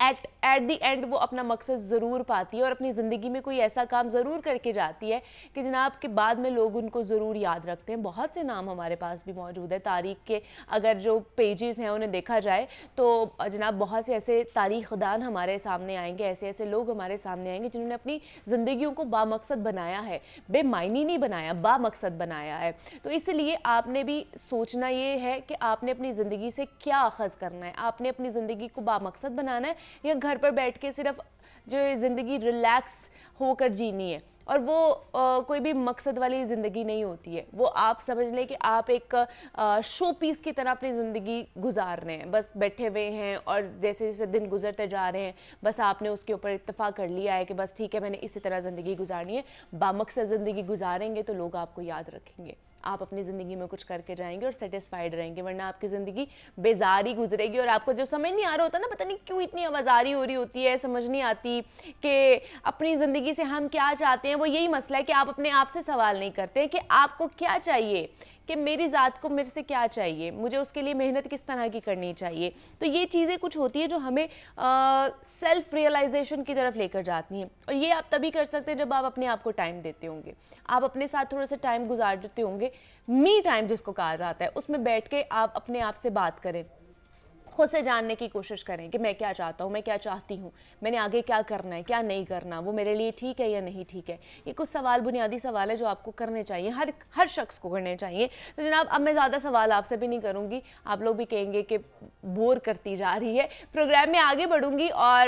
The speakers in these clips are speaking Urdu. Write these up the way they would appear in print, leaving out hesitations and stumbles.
ایٹ دی اینڈ وہ اپنا مقصد ضرور پاتی ہے اور اپنی زندگی میں کوئی ایسا کام ضرور کر کے جاتی ہے کہ جناب کے بعد میں لوگ ان کو ضرور یاد رکھتے ہیں. بہت سے نام ہمارے پاس بھی موجود ہے تاریخ کے, اگر جو پیجز ہیں انہیں دیکھا جائے تو جناب بہت سے ایسے تاریخ دان ہمارے سامنے آئیں گے, ایسے ایسے لوگ ہمارے سامنے آئیں گے جنہوں نے اپنی زندگیوں کو با مقصد بنایا ہے, بے معنی نہیں بنایا, با مقصد بنایا ہے. تو اس لیے آپ نے بھی سوچنا یہ ہے کہ آپ نے اپنی زندگی سے کیا اخذ کرنا ہے, آپ نے اپنی زندگی کو با مقصد بنانا ہے یا گھر پر بیٹھ کے صرف جو زندگی ریلیکس ہو کر جینی ہے. اور وہ کوئی بھی مقصد والی زندگی نہیں ہوتی ہے, وہ آپ سمجھ لیں کہ آپ ایک شو پیس کی طرح اپنی زندگی گزار رہے ہیں, بس بیٹھے ہوئے ہیں اور جیسے جیسے دن گزرتے جا رہے ہیں بس آپ نے اس کے اوپر اتفاق کر لیا ہے کہ بس ٹھیک ہے میں نے اسی طرح زندگی گزارنی ہے. با مقصد زندگی گزاریں گے تو لوگ آپ کو یاد رکھیں گے, آپ اپنی زندگی میں کچھ کر کے جائیں گے اور سیٹسفائیڈ رہیں گے, ورنہ آپ کی زندگی بیزاری گزرے گی. اور آپ کو جو سمجھ نہیں آ رہا ہوتا نا, پتہ نہیں کیوں اتنی آوازاری ہو رہی ہوتی ہے, سمجھ نہیں آتی کہ اپنی زندگی سے ہم کیا چاہتے ہیں. وہ یہی مسئلہ ہے کہ آپ اپنے آپ سے سوال نہیں کرتے کہ آپ کو کیا چاہیے, کہ میری ذات کو میرے سے کیا چاہیے, مجھے اس کے لیے محنت کس طرح کی کرنی چاہیے. تو یہ چیزیں کچھ ہوتی ہیں جو ہمیں سیلف ریئلائزیشن کی طرف لے کر جاتی ہیں, اور یہ آپ تبھی کر سکتے ہیں جب آپ اپنے آپ کو ٹائم دیتے ہوں گے, آپ اپنے ساتھ تھوڑا سا ٹائم گزارتے ہوں گے. می ٹائم جس کو کہا جاتا ہے, اس میں بیٹھ کے آپ اپنے آپ سے بات کریں, خود سے جاننے کی کوشش کریں کہ میں کیا چاہتا ہوں, میں کیا چاہتی ہوں, میں نے آگے کیا کرنا ہے, کیا نہیں کرنا, وہ میرے لیے ٹھیک ہے یا نہیں ٹھیک ہے. یہ کچھ سوال, بنیادی سوال ہے جو آپ کو کرنے چاہیے, ہر شخص کو کرنے چاہیے. تو جناب اب میں زیادہ سوال آپ سے بھی نہیں کروں گی, آپ لوگ بھی کہیں گے کہ بور کرتی جا رہی ہے. پروگرام میں آگے بڑھوں گی اور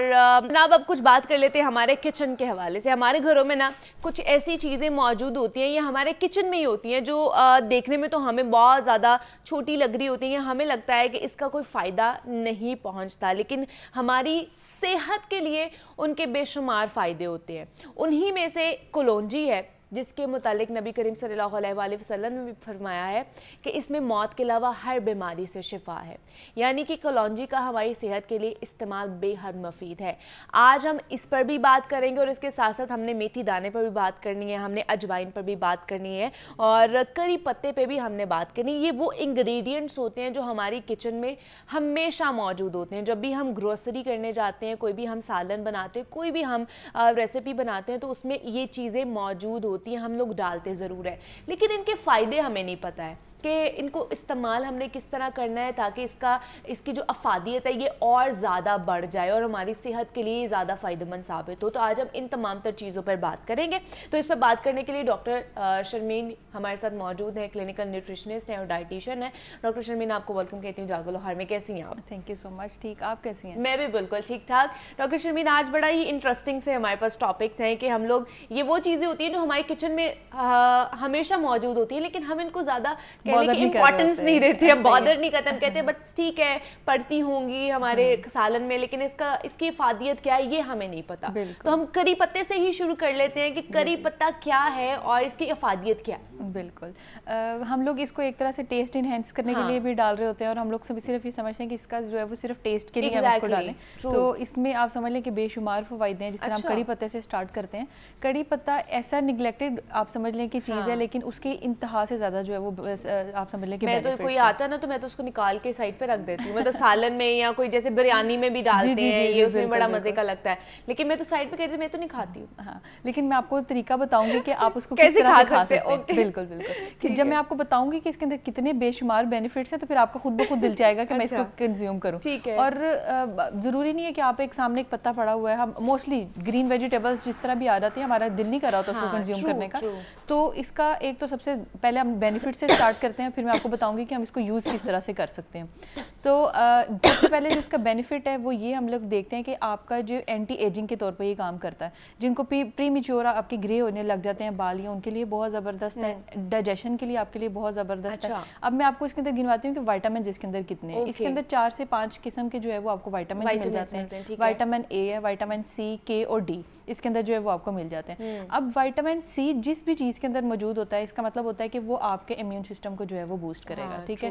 جناب اب کچھ بات کر لیتے ہیں ہمارے کچن کے حوالے سے. ہمارے گھروں میں نا کچھ ایسی چیزیں موجود ہوتی ہیں, یہ ہمارے کچن میں ہی ہوتی ہیں, جو دیکھنے میں تو ہمیں بہت زیادہ چھوٹی لگ رہی ہوتی ہیں, ہمیں لگتا ہے کہ اس کا کوئی فائدہ نہیں پہنچتا, لیکن ہماری صحت کے لیے ان کے بے شمار فائدے ہوتے ہیں. انہی میں سے کلونجی ہے, جس کے متعلق نبی کریم صلی اللہ علیہ وآلہ وسلم نے بھی فرمایا ہے کہ اس میں موت کے علاوہ ہر بیماری سے شفا ہے. یعنی کہ کلونجی کا ہماری صحت کے لیے استعمال بے حد مفید ہے. آج ہم اس پر بھی بات کریں گے اور اس کے ساتھ ساتھ ہم نے میتھی دانے پر بھی بات کرنی ہے, ہم نے اجوائن پر بھی بات کرنی ہے اور کری پتے پہ بھی ہم نے بات کرنی ہے. یہ وہ انگریڈینٹس ہوتے ہیں جو ہماری کچن میں ہمیشہ موجود ہوتے ہیں. جب بھی ہم گروسری کرنے جاتے ہیں, کوئی بھی ہم سالن بناتے ہیں, کوئی بھی ہم ریسیپی بناتے ہیں, تو اس میں یہ چیزیں موجود ہوتی ہیں, ہم لوگ ڈالتے ضرور ہے, لیکن ان کے فائدے ہمیں نہیں پتہ ہے کہ ان کو استعمال ہم نے کس طرح کرنا ہے تاکہ اس کی جو افادیت ہے یہ اور زیادہ بڑھ جائے اور ہماری صحت کے لیے زیادہ فائدہ مند ثابت ہو. تو آج ہم ان تمام تر چیزوں پر بات کریں گے. تو اس پر بات کرنے کے لیے ڈاکٹر شرمین ہمارے ساتھ موجود ہیں, کلینکل نیوٹریشنسٹ ہیں اور ڈائٹیشین ہیں. ڈاکٹر شرمین آپ کو ویلکم کہتی ہوں جاگو لاہور میں. کیسی ہیں آپ؟ تھینک یو سو مچ. ٹھیک, آپ کیسی ہیں؟ میں بھی بالکل ٹھیک ٹھاک. ڈاکٹر شرمین آج بڑا ہی انٹرسٹنگ سے ہمارے پاس ٹاپکس ہیں کہ ہم لوگ یہ وہ چیزیں ہوتی ہیں جو ہمارے کچن میں ہمیشہ موجود ہوتی ہیں, لیکن ہم ان کو زیادہ کہنے کی امپورٹنس نہیں دیتے, ہم بادر نہیں کرتے, ہم کہتے ہیں بس ٹھیک ہے پڑتی ہوں گی ہمارے سالن میں, لیکن اس کی افادیت کیا ہے یہ ہمیں نہیں پتا. تو ہم کری پتے سے ہی شروع کر لیتے ہیں کہ کری پتہ کیا ہے اور اس کی افادیت کیا ہے. بالکل, ہم لوگ اس کو ایک طرح سے ٹیسٹ انہینس کرنے کے لیے بھی ڈال رہے ہوتے ہیں, اور ہم لوگ صرف یہ سمجھتے ہیں کہ اس کا جو ہے وہ صرف ٹیسٹ کے لیے ہم اس کو ڈالیں. تو اس میں آپ سمجھ لیں کہ بے شمار فوائد ہیں. جس طرح ہم کڑی پتے سے سٹارٹ کرتے ہیں, کڑی پتہ ایسا نگلیکٹڈ آپ سمجھ لیں کہ چیز ہے, لیکن اس کی انتہا سے زیادہ جو ہے وہ آپ سمجھ لیں کہ میں تو کوئی آتا نا تو میں تو اس کو نکال کے سائڈ پہ رکھ دیتی ہوں. میں تو سالن میں یا کوئی جیسے بریانی میں بھی ڈالتے ہیں, یہ اس میں بڑا مزے کا لگتا ہے, لیکن میں تو سائڈ پہ کہتی ہوں, میں تو نہیں کھاتی ہوں. ہاں, لیکن میں آپ کو طریقہ بتاؤں گی کہ آپ اس کو کس طرح سے کھا سکتے ہیں. بالکل بالکل, جب میں آپ کو بتاؤں گی کہ اس کے اندر کتنے بے شمار بینیفٹس ہیں تو پھر آپ کو خود بخود دل چاہے گا کہ میں اس کو کنزیوم کروں. اور ضروری نہیں ہے کہ آپ ایک سامنے ایک پتا پڑا ہوا ہے, ہم موسٹلی گرین ویجیٹیبلس جس طرح بھی آ جاتے ہیں, ہمارا دل نہیں کر رہا ہوتا اس کو کنزیوم کرنے کا. تو اس کا ایک تو سب سے پہلے ہم بینیفٹ سے اسٹارٹ کرتے ہیں, پھر میں آپ کو بتاؤں گی کہ ہم اس کو یوز کس طرح سے کر سکتے ہیں. تو سب سے پہلے جو اس کا بینیفٹ ہے وہ یہ ہم لوگ دیکھتے ہیں کہ آپ کا جو اینٹی ایجنگ کے طور پہ یہ کام کرتا ہے. جن کو پری میچور آپ کے گرے ہونے لگ جاتے ہیں بال, یا ان کے لیے بہت زبردست ہے. ڈائجیشن کے لیے آپ کے لیے بہت زبردست ہے. اب میں آپ کو اس کے اندر گنواتی ہوں کہ وائٹامنز اس کے اندر کتنے ہیں. اس کے اندر 4 سے 5 قسم کے جو ہے وہ آپ کو وائٹامن مل جاتے ہیں. وائٹامن اے ہے, وائٹامن سی, کے اور ڈی اس کے اندر جو ہے وہ آپ کو مل جاتے ہیں. اب وائٹامن سی جس بھی چیز کے اندر موجود ہوتا ہے, اس کا مطلب ہوتا ہے کہ وہ آپ کے امیون سسٹم کو جو ہے وہ بوسٹ کرے گا. ٹھیک ہے,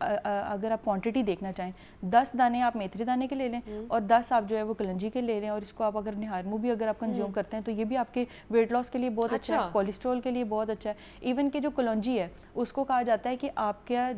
اگر آپ کوانٹٹی دیکھنا چاہیں 10 دانے آپ میتھری دانے کے لے لیں اور 10 آپ جو ہے وہ کلنجی کے لے لیں, اور اس کو آپ اگر نہارمو بھی اگر آپ کنزیوم کرتے ہیں تو یہ بھی آپ کے ویٹ لاس کے لیے بہت اچھا ہے, کولیسٹرول کے لیے بہت اچھا ہے. ایون کہ جو کلونجی ہے اس کو کہا جاتا ہے کہ آپ کا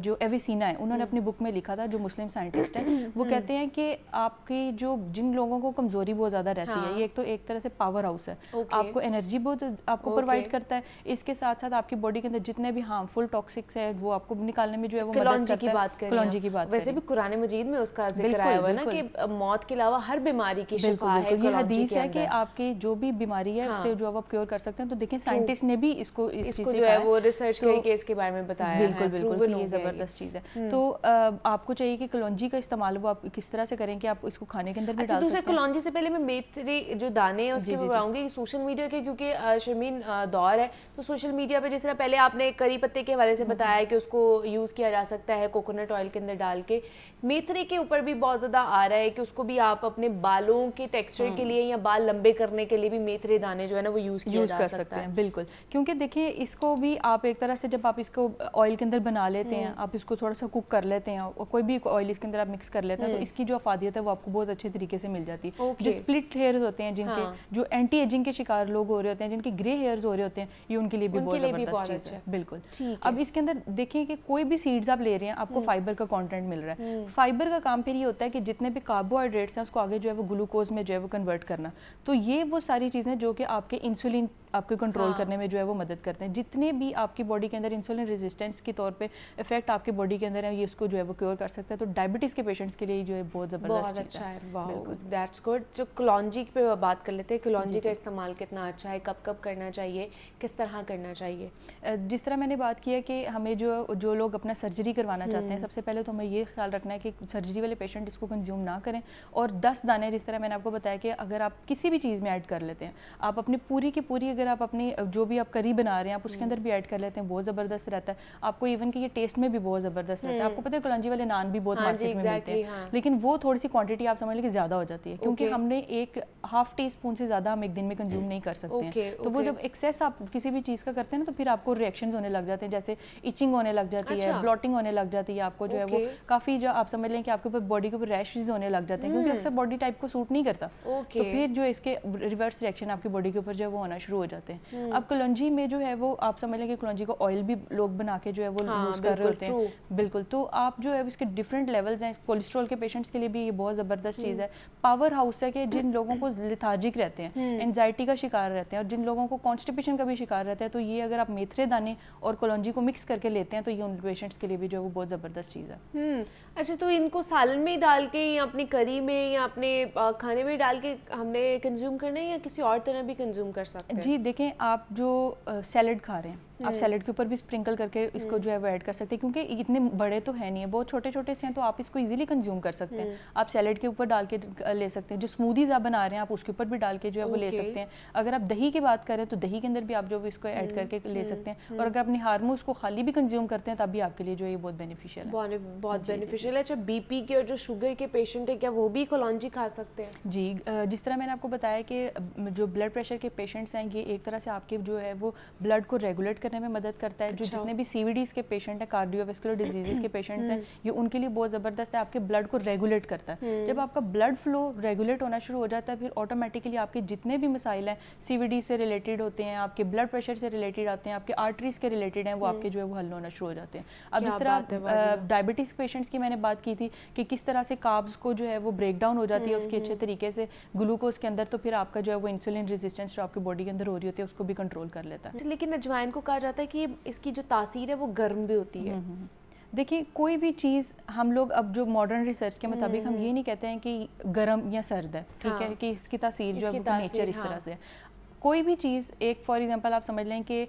جو ایویسینا ہے, انہوں نے اپنی بک میں لکھا تھا, جو مسلم سائنٹسٹ ہیں وہ کہتے ہیں کہ آپ کی جو جن لوگوں کو کمزوری بہت زیادہ رہتی ہے, یہ ایک تو ایک طرح سے پاور ہاؤس ہے, آپ کو انرجی بہت آپ کو پرووائڈ کرتا ہے, اس کے ساتھ ساتھ آپ کی باڈی کے اندر جتنے بھی ہارمفل ٹاکسکس ہے وہ آپ کو نکالنے میں جو ہے وہ مدد کرتا ہے. کلونجی کی بات ویسے بھی قرآن مجید میں اس کا ذکر آیا ہوا ہے نا کہ موت کے علاوہ ہر بیماری کی شفا ہے. یہ حدیث ہے کہ آپ کی جو بھی بیماری ہے اس سے جو آپ کیور کر سکتے ہیں. تو دیکھیں سائنٹسٹ نے بھی اس کو جو ہے وہ ریسرچ کر کے اس کے بارے میں بتایا ہے. بالکل بالکل, یہ زبردست چیز ہے. تو آپ کو چاہیے کہ کلونجی کا استعمال وہ آپ کس طرح سے کریں کہ آپ اس کو کھانے کے اندر بھی ڈال سکتے ہیں. دوسرے کلونجی سے پہلے میں میتھری جو دانے ہیں اس کے بتاؤں گی سوشل میڈیا کے, کیونکہ شرمین دور ہے تو سوشل میڈیا پہ جس طرح پہلے آپ نے کری پتے کے حوالے سے بتایا کہ اس کو یوز کیا جا سکتا ہے کوکونٹ آئل کے اندر ڈال کے, میتھری کے اوپر بھی بہت زیادہ آ رہا ہے کہ اس کو بھی آپ اپنے بالوں کے ٹیکسچر کے لیے یا بال لمبے کرنے کے لیے بھی میتھری دانے جو ہے نا وہ یوز کیا جا سکتا ہے. بالکل, کیونکہ دیکھیں اس کو بھی آپ ایک طرح سے جب آپ اس کو آئل کے اندر بنا لیتے ہیں, آپ اس کو تھوڑا سا کوک کر لیتے ہیں اور کوئی بھی آئل اس کے اندر آپ مکس کر لیتے ہیں تو اس کی جو افادیت ہے وہ آپ کو بہت اچھے طریقے سے مل جاتی ہے. جو اسپلٹ ہیئرز ہوتے ہیں جن کے جو اینٹی ایجنگ کے شکار لوگ ہو رہے ہوتے ہیں, جن کے گرے ہیئرز ہو رہے ہوتے ہیں, یہ ان کے لیے بھی بہت زبردست چیز ہے. بالکل. اب اس کے اندر دیکھیں کہ کوئی بھی سیڈز آپ لے رہے ہیں آپ کو فائبر کا کانٹینٹ مل رہا ہے. فائبر کا کام پھر یہ ہوتا ہے کہ جتنے بھی کاربوہائیڈریٹس ہیں اس کو آگے جو ہے وہ گلوکوز میں جو ہے وہ کنورٹ کرنا. تو یہ وہ ساری چیزیں جو کہ آپ کے انسولین آپ کو کنٹرول کرنے میں جو ہے وہ مدد کرتے ہیں. جتنے بھی آپ کی باڈی کے اندر انسولین ریزسٹنس کے طور پہ افیکٹ آپ کی باڈی کے اندر ہے, یہ اس کو جو ہے وہ کیور کر سکتا ہے. تو ڈائبٹیز کے پیشنٹس کے لیے جو ہے بہت زبردست اچھا ہے. واو, دیٹس گڈ. جو کلونجی پہ بات کر لیتے ہیں, کلونجی کا استعمال کتنا اچھا ہے, کب کب کرنا چاہیے, کس طرح کرنا چاہیے؟ جس طرح میں نے بات کی ہے کہ ہمیں جو لوگ اپنا سرجری کروانا چاہتے ہیں, سب سے پہلے تو ہمیں یہ خیال رکھنا ہے کہ سرجری والے پیشنٹ اس کو کنزیوم نہ کریں. اور 10 دانے جس طرح میں نے آپ کو بتایا کہ اگر آپ کسی بھی چیز میں ایڈ کر لیتے ہیں, آپ اپنی پوری کی پوری اگر آپ اپنی جو بھی آپ کری بنا رہے ہیں آپ اس کے اندر بھی ایڈ کر لیتے ہیں, بہت زبردست رہتا ہے. آپ کو ایون کہ یہ ٹیسٹ میں بھی بہت زبردست رہتا ہے. آپ کو پتہ ہے کلونجی والے نان بھی بہت مارکیٹ میں ملتے ہیں, لیکن وہ تھوڑی سی کوانٹٹی آپ سمجھ لیں کہ زیادہ ہو جاتی ہے, کیونکہ ہم نے ایک ہاف ٹی اسپون سے زیادہ ہم ایک دن میں کنزیوم نہیں کر سکتے ہیں. تو وہ جب ایکسیس آپ کسی بھی چیز کا کرتے ہیں نا تو پھر آپ کو ریئیکشنز ہونے لگ جاتے ہیں, جیسے ایچنگ ہونے لگ جاتی ہے, بلوٹنگ ہونے لگ جاتی ہے, آپ کو جو ہے وہ کافی جو آپ سمجھ لیں کہ آپ کے اوپر باڈی کے اوپر ریشز ہونے لگ جاتے ہیں, کیونکہ اکثر باڈی ٹائپ کو سوٹ نہیں کرتا. تو پھر جو اس کے ریورس ریئیکشن آپ کی باڈی کے اوپر جو ہے وہ ہونا شروع ہو جاتے ہیں. اب کلونجی میں جو ہے وہ آپ سمجھ لیں کہ کلونجی کو آئل بھی لوگ بنا کے جو ہے وہ یوز کر رہے ہوتے ہیں. بالکل. تو آپ جو ہے اس کے ڈفرینٹ لیولز ہیں. کولیسٹرول کے پیشنٹس کے لیے بھی یہ بہت زبردست چیز ہے. پاور ہاؤس ہے کہ جن لوگوں کو لیتھارجک رہتے ہیں, اینزائٹی کا شکار رہتے ہیں, اور جن لوگوں کو کانسٹیپیشن کا بھی شکار رہتا ہے, تو یہ اگر آپ میتھرے دانے اور کلونجی کو مکس کر کے لیتے ہیں تو یہ ان پیشنٹس کے لیے بھی جو ہے وہ بہت زبردست چیز ہے. اچھا, تو ان کو سالن میں ڈال کے یا اپنی کری میں یا اپنے کھانے میں ڈال کے ہم نے کنزیوم کرنا ہے یا کسی اور طرح بھی کنزیوم کر سکتے ہیں؟ جی دیکھیں, آپ جو سیلڈ کھا رہے ہیں آپ سیلڈ کے اوپر بھی اسپرنکل کر کے اس کو جو ہے وہ ایڈ کر سکتے ہیں, کیونکہ اتنے بڑے تو ہے نہیں ہیں, بہت چھوٹے چھوٹے سے ہیں, تو آپ اس کو ایزیلی کنزیوم کر سکتے ہیں. آپ سیلڈ کے اوپر ڈال کے لے سکتے ہیں. جو اسموتھیز آپ بنا رہے ہیں آپ اس کے اوپر بھی ڈال کے جو ہے وہ لے سکتے ہیں. اگر آپ دہی کی بات کریں تو دہی کے اندر بھی آپ جو اس کو ایڈ کر کے لے سکتے ہیں. اور اگر اپنی ہارمو اس کو خالی بھی کنزیوم کرتے ہیں تب بھی آپ کے لیے جو ہے یہ بہت بینیفیشیل ہے. بہت بینیفیشیل ہے. اچھا, بی پی کے اور جو شوگر کے پیشنٹ ہیں کیا وہ بھی کلونجی کھا سکتے ہیں؟ جی, جس طرح میں نے آپ کو بتایا کہ جو بلڈ پریشر کے پیشنٹس ہیں یہ ایک طرح سے آپ کے جو ہے وہ بلڈ کو ریگولیٹ کرنے میں مدد کرتا ہے. جو جتنے بھی سی وی ڈیز کے پیشنٹ ہیں, کارڈیو ویسکولر ڈیزیزز کے پیشنٹس ہیں, یہ ان کے لیے بہت زبردست ہے. آپ کے بلڈ کو ریگولیٹ کرتا ہے. جب آپ کا بلڈ فلو ریگولیٹ ہونا شروع ہو جاتا ہے پھر آٹومیٹکلی آپ کے جتنے بھی مسائل ہیں سی وی ڈی سے ریلیٹڈ ہوتے ہیں, آپ کے بلڈ پریشر سے ریلیٹڈ آتے ہیں, آپ کے آرٹریز کے ریلیٹڈ ہیں, وہ آپ کے جو ہے وہ حل ہونا شروع ہو جاتے ہیں. اب اس طرح ڈائبٹیز پیشنٹس کی میں نے بات کی تھی کہ کس طرح سے کاربز کو جو ہے وہ بریک ڈاؤن ہو جاتی ہے اس کے اچھے طریقے سے گلوکوز کے اندر, تو پھر آپ کا جو ہے وہ انسولین ریزسٹنس جو آپ کی باڈی کے اندر ہو رہی ہوتی ہے اس کو بھی کنٹرول کر لیتا ہے. لیکن اجوائن کو کہا جاتا ہے کہ اس کی جو تاثیر ہے وہ گرم بھی ہوتی ہے. دیکھیں, کوئی بھی چیز ہم لوگ اب جو ماڈرن ریسرچ کے مطابق ہم یہ نہیں کہتے ہیں کہ گرم یا سرد ہے, ٹھیک ہے, کہ اس کی تاثیر جو ہے نیچر اس طرح سے. کوئی بھی چیز ایک فار ایگزامپل آپ سمجھ لیں کہ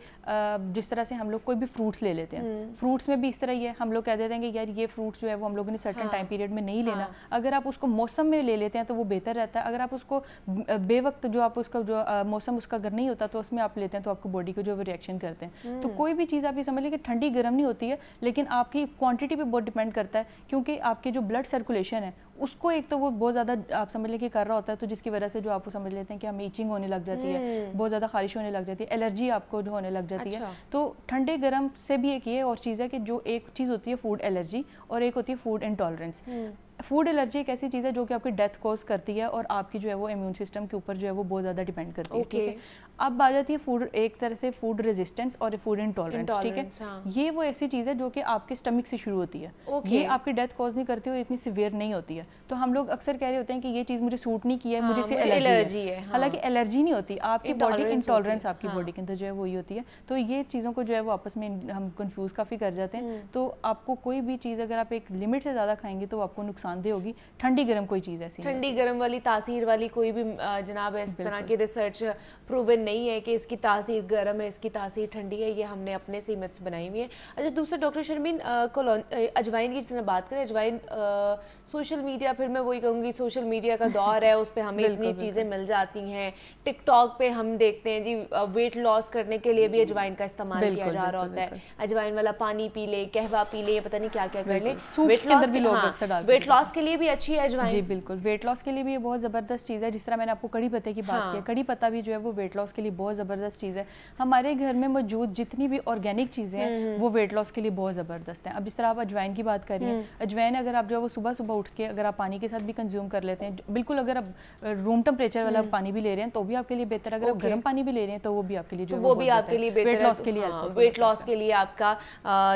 جس طرح سے ہم لوگ کوئی بھی فروٹس لے لیتے ہیں, فروٹس میں بھی اس طرح ہی ہے, ہم لوگ کہہ دیتے ہیں کہ یار یہ فروٹس جو ہے وہ ہم لوگوں نے سرٹن ٹائم پیریڈ میں نہیں لینا. اگر آپ اس کو موسم میں لے لیتے ہیں تو وہ بہتر رہتا ہے. اگر آپ اس کو بے وقت جو آپ اس کا جو موسم اس کا اگر نہیں ہوتا تو اس میں آپ لیتے ہیں تو آپ کو باڈی کو جو ہے وہ ریئیکشن کرتے ہیں. تو کوئی بھی چیز آپ یہ سمجھ لیں کہ ٹھنڈی گرم نہیں ہوتی ہے, لیکن آپ کی کوانٹٹی پہ بہت ڈپینڈ کرتا ہے, کیونکہ آپ کے جو بلڈ سرکولیشن ہے اس کو ایک تو وہ بہت زیادہ آپ سمجھ لیں کہ کر رہا ہوتا ہے, تو جس کی وجہ سے جو آپ کو سمجھ لیتے ہیں کہ ہمیں ایچنگ ہونے لگ جاتی ہے, بہت زیادہ خارش ہونے لگ جاتی ہے, الرجی آپ کو جو ہونے لگ جاتی ہے. تو ٹھنڈے گرم سے بھی ایک یہ اور چیز ہے کہ جو ایک چیز ہوتی ہے فوڈ الرجی اور ایک ہوتی ہے فوڈ انٹالرنس. فوڈ الرجی ایک ایسی چیز ہے جو کہ آپ کی ڈیتھ کوز کرتی ہے اور آپ کی جو ہے وہ امیون سسٹم کے اوپر جو ہے وہ بہت زیادہ ڈیپینڈ کرتی ہے. ٹھیک ہے, اب آ جاتی ہے فوڈ, ایک طرح سے فوڈ ریزسٹنس اور فوڈ انٹالرنس. ٹھیک ہے, یہ وہ ایسی چیز ہے جو کہ آپ کے اسٹمک سے شروع ہوتی ہے, یہ آپ کی ڈیتھ کوز نہیں کرتی اور اتنی سیویئر نہیں ہوتی ہے. تو ہم لوگ اکثر کہہ رہے ہوتے ہیں کہ یہ چیز مجھے سوٹ نہیں کی ہے, مجھے سے الرجی ہے. حالانکہ الرجی نہیں ہوتی, آپ کی باڈی انٹالرنس آپ کی باڈی کے اندر جو ہے وہی ہوتی ہے. تو یہ چیزوں کو جو ہے وہ آپس میں ہم کنفیوز کافی کر جاتے ہیں. تو آپ کو کوئی بھی چیز اگر آپ ایک لمٹ سے زیادہ کھائیں گے تو آپ کو نقصان دہ ہوگی. ٹھنڈی گرم کوئی چیز ایسی ٹھنڈی گرم والی تاثیر والی کوئی بھی جناب اس طرح کی ریسرچ پروون نہیں ہے کہ اس کی تاثیر گرم ہے, اس کی تاثیر ٹھنڈی ہے. یہ ہم نے اپنے سے میتھس بنائی ہوئی ہیں. اچھا دوسرا ڈاکٹر شرمین, اجوائن کی جس طرح بات کریں, اجوائن سوشل میڈیا, پھر میں وہی کہوں گی سوشل میڈیا کا دور ہے, اس پہ ہمیں اتنی چیزیں مل جاتی ہیں. ٹک ٹاک پہ ہم دیکھتے ہیں جی ویٹ لاس کرنے کے لیے بھی اجوائن کا استعمال کیا جا رہا ہوتا ہے. اجوائن والا پانی پی لے, قہوہ پی لے, پتہ نہیں کیا کیا کر لے. ویٹ لاس کے لیے بھی اچھی ہے اجوائن. جی بالکل, ویٹ لاس کے لیے بھی یہ بہت زبردست چیز ہے. جس طرح میں نے آپ کو کڑی پتے کی بات کی, کڑی پتہ بھی جو ہے وہ ویٹ لاس کے لیے بہت زبردست چیز ہے. ہمارے گھر میں موجود جتنی بھی آرگینک چیزیں ہیں وہ ویٹ لاس کے لیے بہت زبردست ہیں. اب جس طرح آپ اجوائن کی بات کر رہی ہیں, اجوائن اگر آپ جو ہے وہ صبح صبح اٹھ کے اگر آپ پانی کے ساتھ بھی کنزیوم کر لیتے ہیں, بالکل اگر آپ روم ٹمپریچر والا پانی بھی لے رہے ہیں تو بھی آپ کے لیے بہتر ہے. اگر آپ گرم پانی بھی لے رہے ہیں تو وہ بھی آپ کے لیے جو وہ بھی آپ کے لیے بہتر ہے. ویٹ لاس کے لیے آپ کا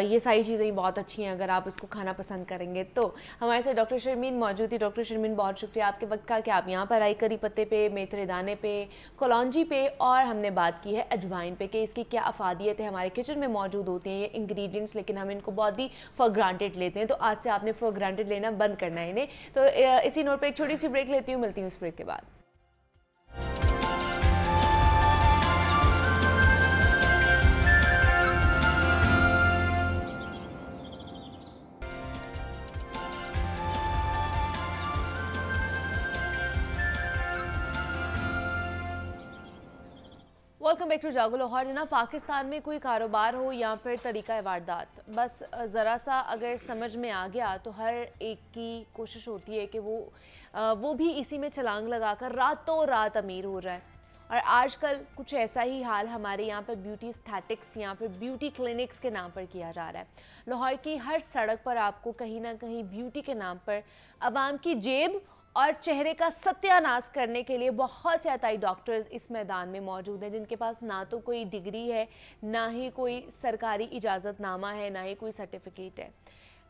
یہ ساری چیزیں بہت اچھی ہیں اگر آپ اس کو کھانا پسند کریں گے. تو ہمارے ساتھ ڈاکٹر شرمین موجود تھی. ڈاکٹر شرمین بہت شکریہ آپ کے وقت کا کہ آپ یہاں پر آئی. کری پتے پہ, میتھرے دانے پہ, کلونجی پہ, اور ہم نے بات کی ہے اجوائن پہ کہ اس کی کیا افادیت ہے. ہمارے کچن میں موجود ہوتے ہیں یہ انگریڈینٹس, لیکن ہم ان کو بہت ہی فار گرانٹیڈ لیتے ہیں. تو آج سے آپ نے فار گرانٹیڈ لینا بند کرنا ہے انہیں. تو اسی نوٹ پہ ایک چھوٹی سی بریک لیتی ہوں, ملتی ہوں اس بریک کے بعد. Welcome back to Jaago Lahore. جناب پاکستان میں کوئی کاروبار ہو یا پھر طریقہ واردات, بس ذرا سا اگر سمجھ میں آ گیا تو ہر ایک کی کوشش ہوتی ہے کہ وہ بھی اسی میں چھلانگ لگا کر راتوں رات امیر ہو جائے. اور آج کل کچھ ایسا ہی حال ہمارے یہاں پر بیوٹی اسٹیٹکس یا پھر بیوٹی کلینکس کے نام پر کیا جا رہا ہے. لاہور کی ہر سڑک پر آپ کو کہیں نہ کہیں بیوٹی کے نام پر عوام کی جیب اور چہرے کا ستیہ ناش کرنے کے لیے بہت سے عطائی ڈاکٹرز اس میدان میں موجود ہیں, جن کے پاس نہ تو کوئی ڈگری ہے, نہ ہی کوئی سرکاری اجازت نامہ ہے, نہ ہی کوئی سرٹیفکیٹ ہے.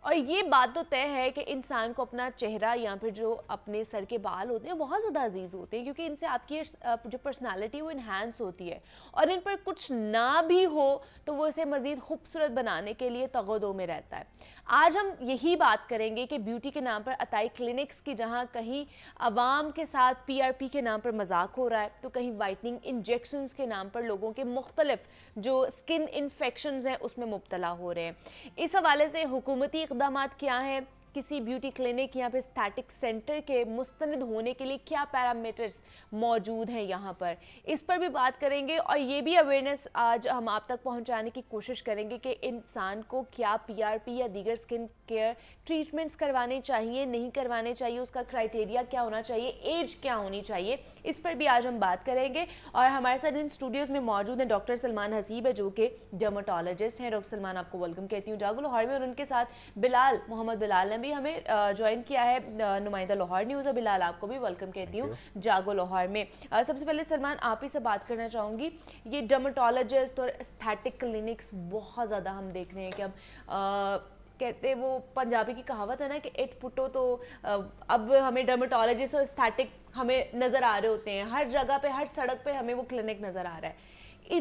اور یہ بات تو طے ہے کہ انسان کو اپنا چہرہ یا پھر جو اپنے سر کے بال ہوتے ہیں بہت زیادہ عزیز ہوتے ہیں, کیونکہ ان سے آپ کی جو پرسنالٹی وہ انہینس ہوتی ہے, اور ان پر کچھ نہ بھی ہو تو وہ اسے مزید خوبصورت بنانے کے لیے تغدو میں رہتا ہے. آج ہم یہی بات کریں گے کہ بیوٹی کے نام پر عطائی کلینکس کی جہاں کہیں عوام کے ساتھ PRP کے نام پر مذاق ہو رہا ہے, تو کہیں وائٹننگ انجیکشنز کے نام پر لوگوں کے مختلف جو سکن انفیکشنز ہیں اس میں مبتلا ہو رہے ہیں. اس حوالے سے حکومتی اقدامات کیا ہیں, کسی بیوٹی کلینک یا پھر اسٹیٹک سینٹر کے مستند ہونے کے لیے کیا پیرامیٹرز موجود ہیں یہاں پر, اس پر بھی بات کریں گے. اور یہ بھی اویئرنیس آج ہم آپ تک پہنچانے کی کوشش کریں گے کہ انسان کو کیا PRP یا دیگر سکن کیئر ٹریٹمنٹس کروانے چاہیے, نہیں کروانے چاہیے, اس کا کرائٹیریا کیا ہونا چاہیے, ایج کیا ہونی چاہیے, اس پر بھی آج ہم بات کریں گے. اور ہمارے ساتھ ان اسٹوڈیوز میں موجود ہیں ڈاکٹر سلمان حسیب ہے جو کہ ڈرماٹولوجسٹ ہیں. ڈاکٹر سلمان آپ کو ویلکم کہتی ہوں جاگو لاہور میں, اور ان کے ساتھ بلال محمد بلال نے بھی ہمیں جوائن کیا ہے, نمائندہ لاہور نیوز ہے. بلال آپ کو بھی ویلکم کہتی ہوں جاگو لاہور میں. سب سے پہلے سلمان آپ ہی سے بات کرنا چاہوں گی, یہ ڈرماٹولوجسٹ اور اسٹیٹک کلینکس بہت زیادہ ہم دیکھ رہے ہیں کہ اب کہتے وہ پنجابی کی کہاوت ہے نا کہ ایٹ پٹو, تو اب ہمیں ڈرماٹولوجسٹ اور اسٹیٹک ہمیں نظر آ رہے ہوتے ہیں ہر جگہ پہ, ہر سڑک پہ ہمیں وہ کلینک نظر آ رہا ہے.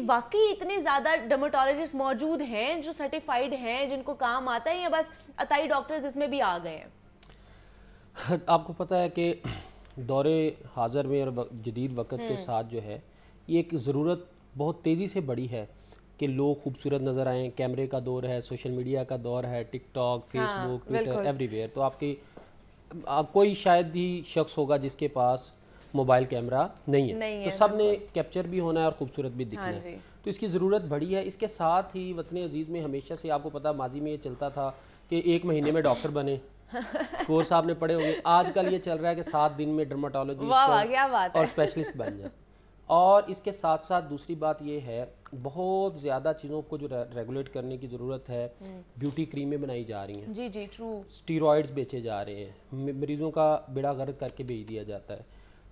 واقعی اتنے زیادہ ڈرماٹولوجسٹ موجود ہیں جو سرٹیفائیڈ ہیں, جن کو کام آتا ہے, یا بس عطائی ڈاکٹرز اس میں بھی آ گئے ہیں؟ آپ کو پتہ ہے کہ دور حاضر میں اور جدید وقت کے ساتھ جو ہے یہ ایک ضرورت بہت تیزی سے بڑھی ہے کہ لوگ خوبصورت نظر آئیں. کیمرے کا دور ہے, سوشل میڈیا کا دور ہے, TikTok, Facebook, Twitter, everywhere. تو آپ کوئی شاید ہی شخص ہوگا جس کے پاس موبائل کیمرہ نہیں ہے, تو سب نے کیپچر بھی ہونا ہے اور خوبصورت بھی دکھنا ہے. تو اس کی ضرورت بڑھی ہے. اس کے ساتھ ہی وطن عزیز میں ہمیشہ سے آپ کو پتہ ماضی میں یہ چلتا تھا کہ 1 مہینے میں ڈاکٹر بنے, کورس آپ نے پڑھے ہوں گے. آج کل یہ چل رہا ہے کہ 7 دن میں ڈرماٹولوجسٹ اور اسپیشلسٹ بن جائیں. اور اس کے ساتھ ساتھ دوسری بات یہ ہے بہت زیادہ چیزوں کو جو ریگولیٹ کرنے کی ضرورت ہے. بیوٹی کریمیں بنائی جا رہی ہیں, جی ٹرو, اسٹیرائڈز بیچے جا رہے ہیں, مریضوں کا بیڑا غرق کر کے بھیج دیا جاتا ہے.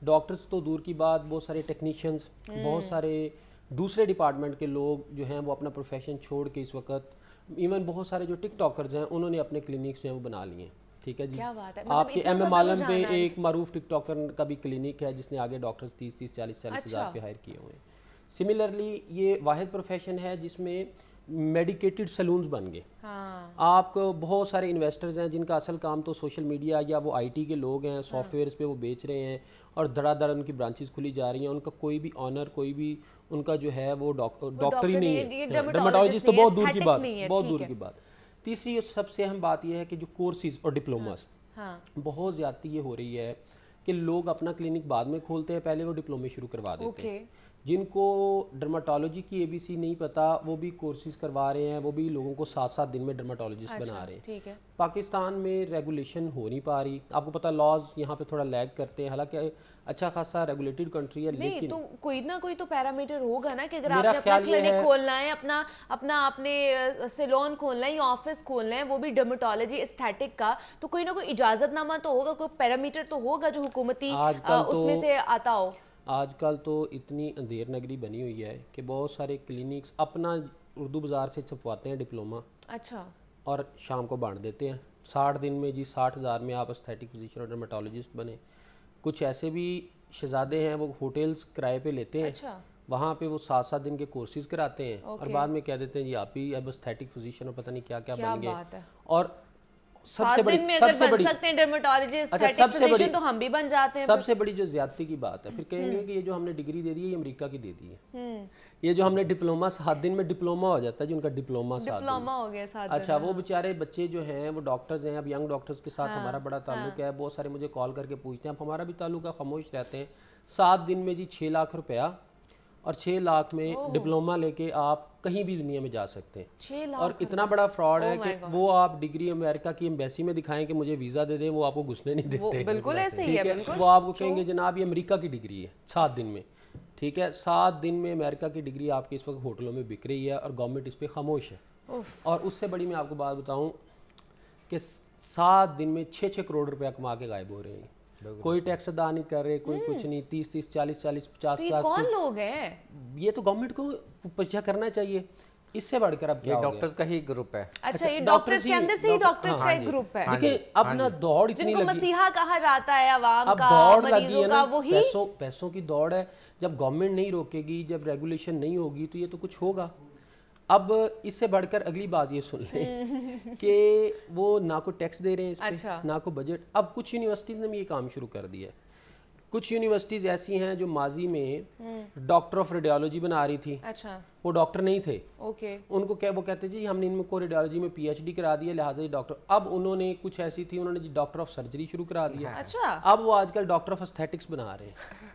ڈاکٹرز تو دور کی بات, بہت سارے ٹیکنیشینز, بہت سارے دوسرے ڈپارٹمنٹ کے لوگ جو ہیں وہ اپنا پروفیشن چھوڑ کے اس وقت, ایون بہت سارے جو ٹک ٹاکرز ہیں انہوں نے اپنے کلینکس جو ہیں وہ بنا لیے ہیں. ٹھیک ہے جی, آپ کے ایم ایم عالم پہ ایک معروف ٹک ٹاکر کا بھی کلینک ہے جس نے آگے ڈاکٹرز 30-40 ہزار پہ ہائر کیے ہوئے ہیں. سملرلی یہ واحد پروفیشن ہے جس میں میڈیکیٹڈ سلونز بن گئے. آپ کو بہت سارے انویسٹرز ہیں جن کا اصل کام تو سوشل میڈیا یا وہ آئی ٹی کے لوگ ہیں, سافٹ ویئرز پہ وہ بیچ رہے ہیں اور دھڑا دھڑ ان کی برانچز کھلی جا رہی ہیں. ان کا کوئی بھی آنر, کوئی بھی ان کا جو ہے وہ ڈاکٹر ہی نہیں ہے, ڈرماٹولوجسٹ تو بہت دور کی بات, بہت دور کی بات. تیسری سب سے اہم بات یہ ہے کہ جو کورسز اور ڈپلوماز, بہت زیادتی یہ ہو رہی ہے کہ لوگ اپنا کلینک بعد میں کھولتے ہیں, پہلے وہ ڈپلومے شروع کروا دیتے ہیں. جن کو ڈرماٹولوجی کی ABC نہیں پتا وہ بھی کورسز کروا رہے ہیں, وہ بھی لوگوں کو 7 دن میں ڈرماٹولوجسٹ بنا رہے ہیں. پاکستان میں ریگولیشن ہو نہیں پا رہی. آپ کو پتہ لاز یہاں پہ تھوڑا لیگ کرتے ہیں, حالانکہ اچھا خاصا ریگولیٹڈ کنٹری ہے, لیکن تو کوئی نہ کوئی تو پیرامیٹر ہوگا نا کہ اگر آپ نے اپنا کلینک کھولنا ہے, اپنا آپ نے سیلون کھولنا ہے یا آفس کھولنا ہے, وہ بھی ڈرماٹولوجی استھیٹک کا, تو کوئی نہ کوئی اجازت نامہ تو ہوگا, کوئی پیرامیٹر تو ہوگا جو حکومتی اس میں سے آتا ہو. آج کل تو اتنی اندھیر نگری بنی ہوئی ہے کہ بہت سارے کلینکس اپنا اردو بازار سے چھپواتے ہیں ڈپلوما, اچھا, اور شام کو بانٹ دیتے ہیں 60 دن میں. جی 60,000 میں آپ استھیٹک فزیشین اور ڈرماٹولوجسٹ بنے. کچھ ایسے بھی شہزادے ہیں وہ ہوٹلز کرائے پہ لیتے ہیں, وہاں پہ وہ 7 دن کے کورسز کراتے ہیں اور بعد میں کہہ دیتے ہیں جی آپ ہی اب استھیٹک فزیشین اور پتہ نہیں کیا کیا بن گئے. اور سب سے بڑی سب سے بڑی جو زیادتی کی بات ہے, پھر کہیں گے کہ یہ جو ہم نے ڈگری دے دی ہے یہ امریکہ کی دے دی ہے. یہ جو ہم نے ڈپلوما 7 دن میں ڈپلوما ہو جاتا ہے, جو ان کا ڈپلوما 7 دن ہو گیا. اچھا, وہ بیچارے بچے جو ہیں وہ ڈاکٹرز ہیں, اب ینگ ڈاکٹرز کے ساتھ ہمارا بڑا تعلق ہے. بہت سارے مجھے کال کر کے پوچھتے ہیں, اب ہمارا بھی تعلق ہے, خاموش رہتے ہیں. 7 دن میں جی 6 لاکھ روپیہ, اور 6 لاکھ میں ڈپلوما لے کے آپ کہیں بھی دنیا میں جا سکتے ہیں. اور اتنا بڑا فراڈ ہے کہ وہ آپ ڈگری امریکہ کی ایمبیسی میں دکھائیں کہ مجھے ویزا دے دیں, وہ آپ کو گھسنے نہیں دیتے. بالکل ایسے ہی ہے, وہ آپ کو کہیں گے جناب یہ امریکہ کی ڈگری ہے 7 دن میں. ٹھیک ہے, 7 دن میں امریکہ کی ڈگری آپ کے اس وقت ہوٹلوں میں بک رہی ہے اور گورنمنٹ اس پہ خاموش ہے. اور اس سے بڑی میں آپ کو بات بتاؤں کہ 7 دن میں 6 کروڑ روپیہ کما کے غائب ہو رہے ہیں. کوئی ٹیکس ادا نہیں کر رہے, کوئی کچھ نہیں. 30 40 50 کون لوگ ہیں یہ تو گورنمنٹ کو پرچہ کرنا چاہیے. اس سے بڑھ کر اب کیا ڈاکٹرز کا ہی گروپ ہے. اچھا, یہ ڈاکٹرز کے اندر سے ہی ڈاکٹرز کا ایک گروپ ہے. دیکھیں اب نا دوڑ اتنی جن کو مسیحا کہا جاتا ہے عوام کا, مریضوں کا, وہی پیسوں کی دوڑ ہے. جب گورنمنٹ نہیں روکے گی, جب ریگولیشن نہیں ہوگی تو یہ تو کچھ ہوگا. اب اس سے بڑھ کر اگلی بات یہ سن لیں کہ وہ نہ کو ٹیکس دے رہے ہیں اس پہ, نہ کو بجٹ. اب کچھ یونیورسٹیز نے بھی یہ کام شروع کر دیا ہے. کچھ یونیورسٹیز ایسی ہیں جو ماضی میں ڈاکٹر آف ریڈیالوجی بنا رہی تھی, وہ ڈاکٹر نہیں تھے, ان کو وہ کہتے جی ہم نے ان کو ریڈیالوجی میں PhD کرا دیا لہٰذا یہ ڈاکٹر. اب انہوں نے کچھ ایسی تھی, انہوں نے جی ڈاکٹر آف سرجری شروع کرا دیا. اب وہ آج کل ڈاکٹر آف استھیٹکس بنا رہے ہیں.